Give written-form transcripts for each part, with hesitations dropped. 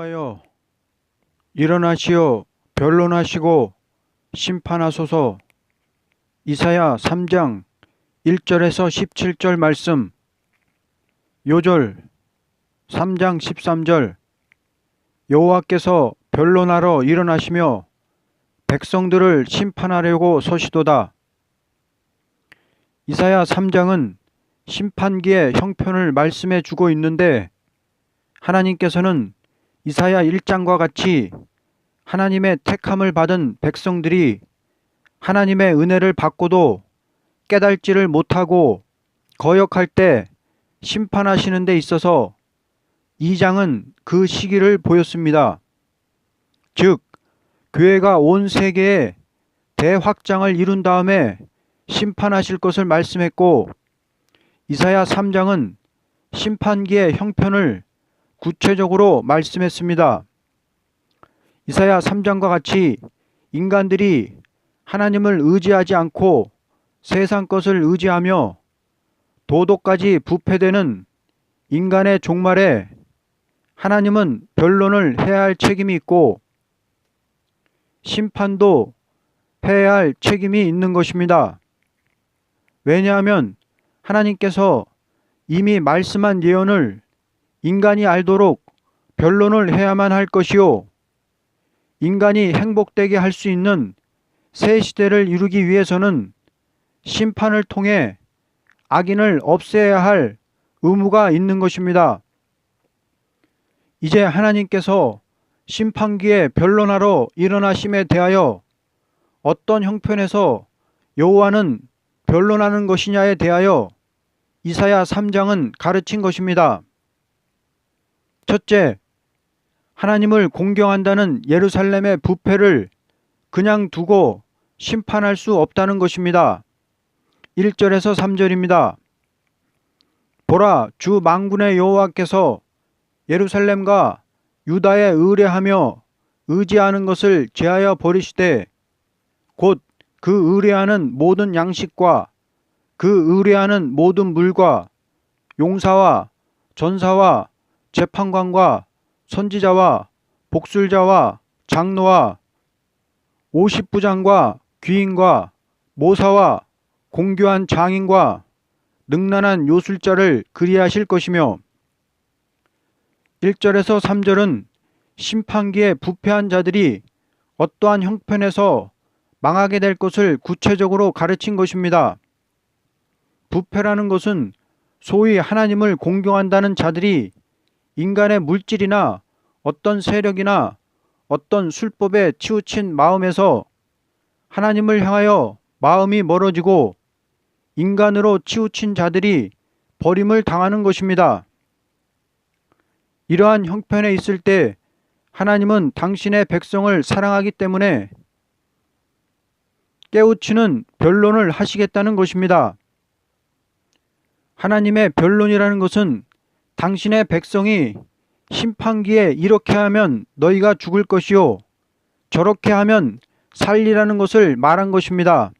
하여 일어나시어 변론하시고 심판하소서. 이사야 3장 1절에서 17절 말씀. 요절 3장 13절. 여호와께서 변론하러 일어나시며 백성들을 심판하려고 서시도다. 이사야 3장은 심판기의 형편을 말씀해 주고 있는데, 하나님께서는 이사야 1장과 같이 하나님의 택함을 받은 백성들이 하나님의 은혜를 받고도 깨달지를 못하고 거역할 때 심판하시는 데 있어서 2장은 그 시기를 보였습니다. 즉, 교회가 온 세계에 대확장을 이룬 다음에 심판하실 것을 말씀했고, 이사야 3장은 심판기의 형편을 구체적으로 말씀했습니다. 이사야 3장과 같이 인간들이 하나님을 의지하지 않고 세상 것을 의지하며 도덕까지 부패되는 인간의 종말에 하나님은 변론을 해야 할 책임이 있고 심판도 해야 할 책임이 있는 것입니다. 왜냐하면 하나님께서 이미 말씀한 예언을 인간이 알도록 변론을 해야만 할 것이요, 인간이 행복되게 할 수 있는 새 시대를 이루기 위해서는 심판을 통해 악인을 없애야 할 의무가 있는 것입니다. 이제 하나님께서 심판기에 변론하러 일어나심에 대하여 어떤 형편에서 여호와는 변론하는 것이냐에 대하여 이사야 3장은 가르친 것입니다. 첫째, 하나님을 공경한다는 예루살렘의 부패를 그냥 두고 심판할 수 없다는 것입니다. 1절에서 3절입니다. 보라, 주 만군의 여호와께서 예루살렘과 유다에 의뢰하며 의지하는 것을 제하여 버리시되 곧 그 의뢰하는 모든 양식과 그 의뢰하는 모든 물과 용사와 전사와 재판관과 선지자와 복술자와 장로와 50부장과 귀인과 모사와 공교한 장인과 능란한 요술자를 그리하실 것이며, 1절에서 3절은 심판기에 부패한 자들이 어떠한 형편에서 망하게 될 것을 구체적으로 가르친 것입니다. 부패라는 것은 소위 하나님을 공경한다는 자들이 인간의 물질이나 어떤 세력이나 어떤 술법에 치우친 마음에서 하나님을 향하여 마음이 멀어지고 인간으로 치우친 자들이 버림을 당하는 것입니다. 이러한 형편에 있을 때 하나님은 당신의 백성을 사랑하기 때문에 깨우치는 변론을 하시겠다는 것입니다. 하나님의 변론이라는 것은 당신의 백성이 심판기에 이렇게 하면 너희가 죽을 것이요 저렇게 하면 살리라는 것을 말한 것입니다.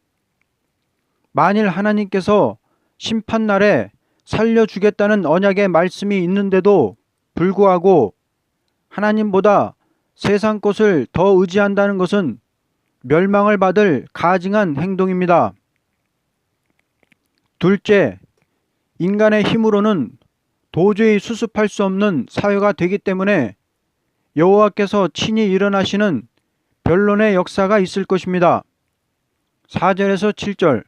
만일 하나님께서 심판날에 살려주겠다는 언약의 말씀이 있는데도 불구하고 하나님보다 세상 것을 더 의지한다는 것은 멸망을 받을 가증한 행동입니다. 둘째, 인간의 힘으로는 도저히 수습할 수 없는 사회가 되기 때문에 여호와께서 친히 일어나시는 변론의 역사가 있을 것입니다. 4절에서 7절.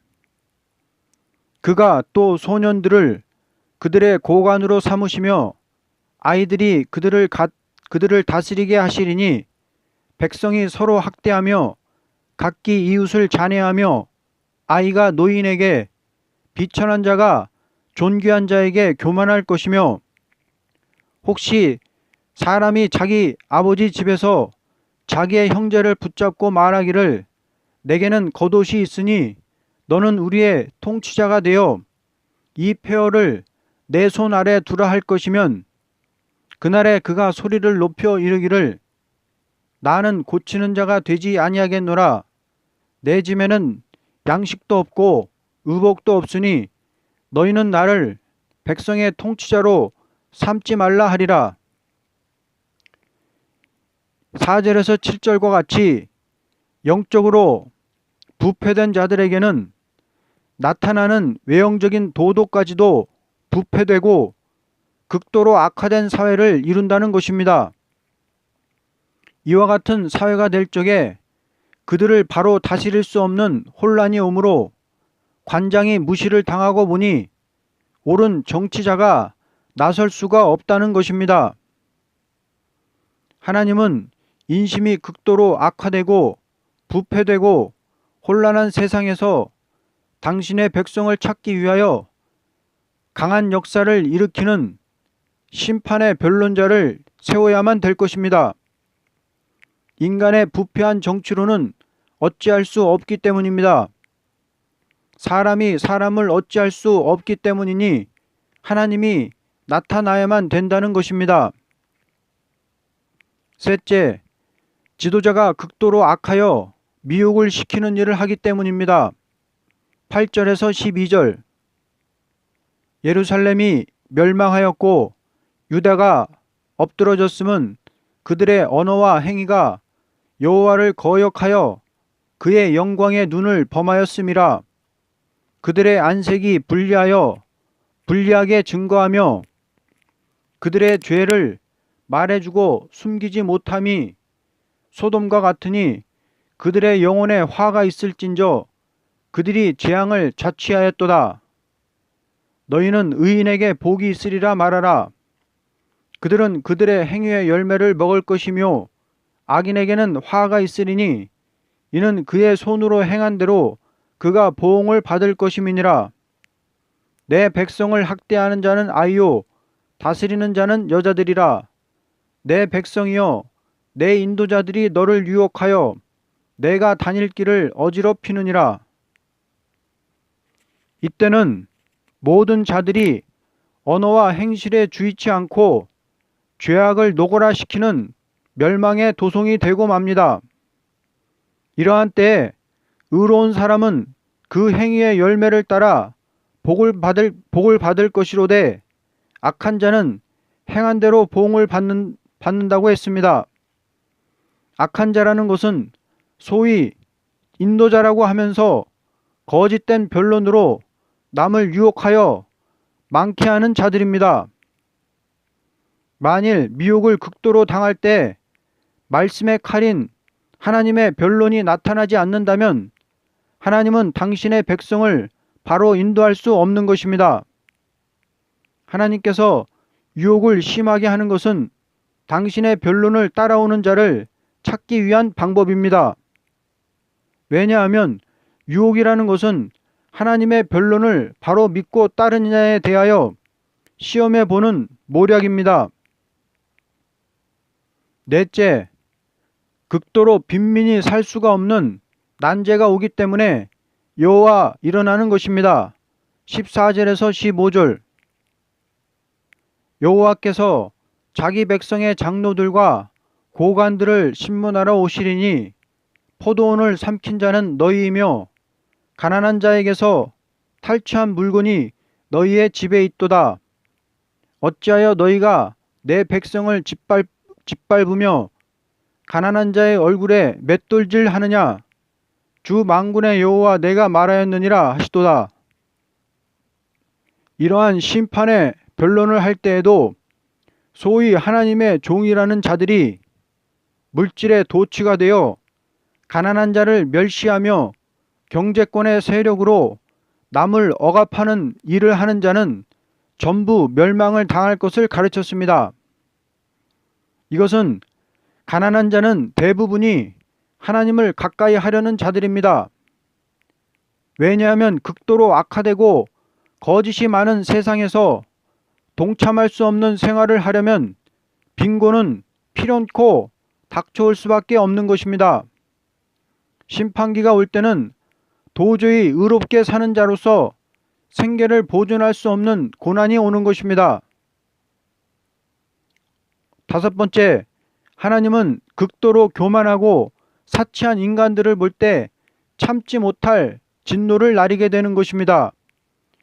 그가 또 소년들을 그들의 고관으로 삼으시며 아이들이 그들을 다스리게 하시리니 백성이 서로 학대하며 각기 이웃을 잔해하며 아이가 노인에게 비천한 자가 존귀한 자에게 교만할 것이며, 혹시 사람이 자기 아버지 집에서 자기의 형제를 붙잡고 말하기를 내게는 겉옷이 있으니 너는 우리의 통치자가 되어 이 폐허를 내 손 아래 두라 할 것이면, 그날에 그가 소리를 높여 이르기를 나는 고치는 자가 되지 아니하겠노라. 내 집에는 양식도 없고 의복도 없으니 너희는 나를 백성의 통치자로 삼지 말라 하리라. 4절에서 7절과 같이 영적으로 부패된 자들에게는 나타나는 외형적인 도덕까지도 부패되고 극도로 악화된 사회를 이룬다는 것입니다. 이와 같은 사회가 될 적에 그들을 바로 다스릴 수 없는 혼란이 오므로 관장이 무시를 당하고 보니 옳은 정치자가 나설 수가 없다는 것입니다. 하나님은 인심이 극도로 악화되고 부패되고 혼란한 세상에서 당신의 백성을 찾기 위하여 강한 역사를 일으키는 심판의 변론자를 세워야만 될 것입니다. 인간의 부패한 정치로는 어찌할 수 없기 때문입니다. 사람이 사람을 어찌할 수 없기 때문이니 하나님이 나타나야만 된다는 것입니다. 셋째, 지도자가 극도로 악하여 미혹을 시키는 일을 하기 때문입니다. 8절에서 12절. 예루살렘이 멸망하였고 유다가 엎드러졌음은 그들의 언어와 행위가 여호와를 거역하여 그의 영광의 눈을 범하였음이라. 그들의 안색이 불리하게 증거하며 그들의 죄를 말해주고 숨기지 못함이 소돔과 같으니 그들의 영혼에 화가 있을진저 그들이 재앙을 자취하였도다. 너희는 의인에게 복이 있으리라 말하라. 그들은 그들의 행위의 열매를 먹을 것이며 악인에게는 화가 있으리니 이는 그의 손으로 행한 대로 그가 보응을 받을 것임이니라. 내 백성을 학대하는 자는 아이요 다스리는 자는 여자들이라. 내 백성이여 내 인도자들이 너를 유혹하여 내가 다닐 길을 어지럽히느니라. 이때는 모든 자들이 언어와 행실에 주의치 않고 죄악을 노골화시키는 멸망의 도송이 되고 맙니다. 이러한 때에 의로운 사람은 그 행위의 열매를 따라 복을 받을 것이로되 악한 자는 행한 대로 보응을 받는다고 했습니다. 악한 자라는 것은 소위 인도자라고 하면서 거짓된 변론으로 남을 유혹하여 많게 하는 자들입니다. 만일 미혹을 극도로 당할 때 말씀의 칼인 하나님의 변론이 나타나지 않는다면 하나님은 당신의 백성을 바로 인도할 수 없는 것입니다. 하나님께서 유혹을 심하게 하는 것은 당신의 변론을 따라오는 자를 찾기 위한 방법입니다. 왜냐하면 유혹이라는 것은 하나님의 변론을 바로 믿고 따르느냐에 대하여 시험해 보는 모략입니다. 넷째, 극도로 빈민이 살 수가 없는 난제가 오기 때문에 여호와 일어나는 것입니다. 14절에서 15절. 여호와께서 자기 백성의 장로들과 고관들을 신문하러 오시리니 포도원을 삼킨 자는 너희이며 가난한 자에게서 탈취한 물건이 너희의 집에 있도다. 어찌하여 너희가 내 백성을 짓밟으며 가난한 자의 얼굴에 맷돌질 하느냐. 주 만군의 여호와 내가 말하였느니라 하시도다. 이러한 심판의 변론을 할 때에도 소위 하나님의 종이라는 자들이 물질의 도취가 되어 가난한 자를 멸시하며 경제권의 세력으로 남을 억압하는 일을 하는 자는 전부 멸망을 당할 것을 가르쳤습니다. 이것은 가난한 자는 대부분이 하나님을 가까이 하려는 자들입니다. 왜냐하면 극도로 악화되고 거짓이 많은 세상에서 동참할 수 없는 생활을 하려면 빈곤은 필연코 닥쳐올 수밖에 없는 것입니다. 심판기가 올 때는 도저히 의롭게 사는 자로서 생계를 보존할 수 없는 고난이 오는 것입니다. 다섯 번째, 하나님은 극도로 교만하고 사치한 인간들을 볼 때 참지 못할 진노를 나리게 되는 것입니다.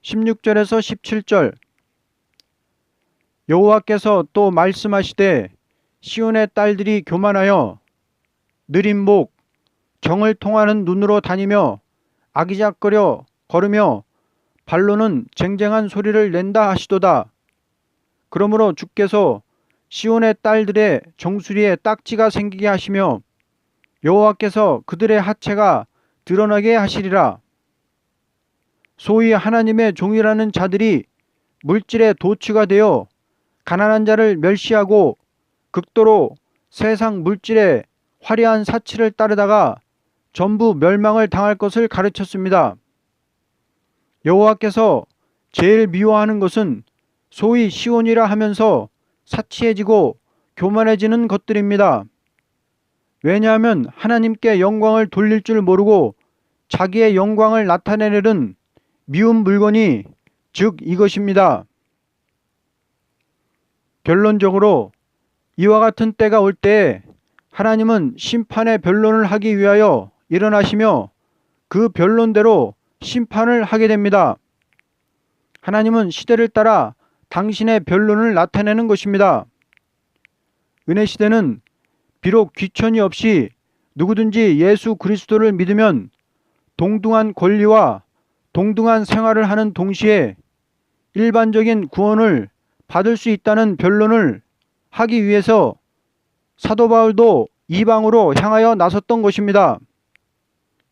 16절에서 17절. 여호와께서 또 말씀하시되 시온의 딸들이 교만하여 느린 목, 정을 통하는 눈으로 다니며 아기작거려 걸으며 발로는 쟁쟁한 소리를 낸다 하시도다. 그러므로 주께서 시온의 딸들의 정수리에 딱지가 생기게 하시며 여호와께서 그들의 하체가 드러나게 하시리라. 소위 하나님의 종이라는 자들이 물질의 도취가 되어 가난한 자를 멸시하고 극도로 세상 물질의 화려한 사치를 따르다가 전부 멸망을 당할 것을 가르쳤습니다. 여호와께서 제일 미워하는 것은 소위 시온이라 하면서 사치해지고 교만해지는 것들입니다. 왜냐하면 하나님께 영광을 돌릴 줄 모르고 자기의 영광을 나타내려는 미운 물건이 즉 이것입니다. 결론적으로 이와 같은 때가 올 때에 하나님은 심판의 변론을 하기 위하여 일어나시며 그 변론대로 심판을 하게 됩니다. 하나님은 시대를 따라 당신의 변론을 나타내는 것입니다. 은혜 시대는 비록 귀천이 없이 누구든지 예수 그리스도를 믿으면 동등한 권리와 동등한 생활을 하는 동시에 일반적인 구원을 받을 수 있다는 변론을 하기 위해서 사도 바울도 이방으로 향하여 나섰던 것입니다.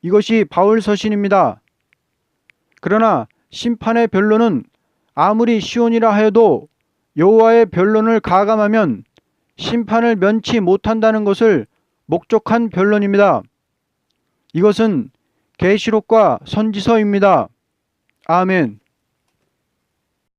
이것이 바울 서신입니다. 그러나 심판의 변론은 아무리 시온이라 하여도 여호와의 변론을 가감하면 심판을 면치 못한다는 것을 목적한 변론입니다. 이것은 계시록과 선지서입니다. 아멘.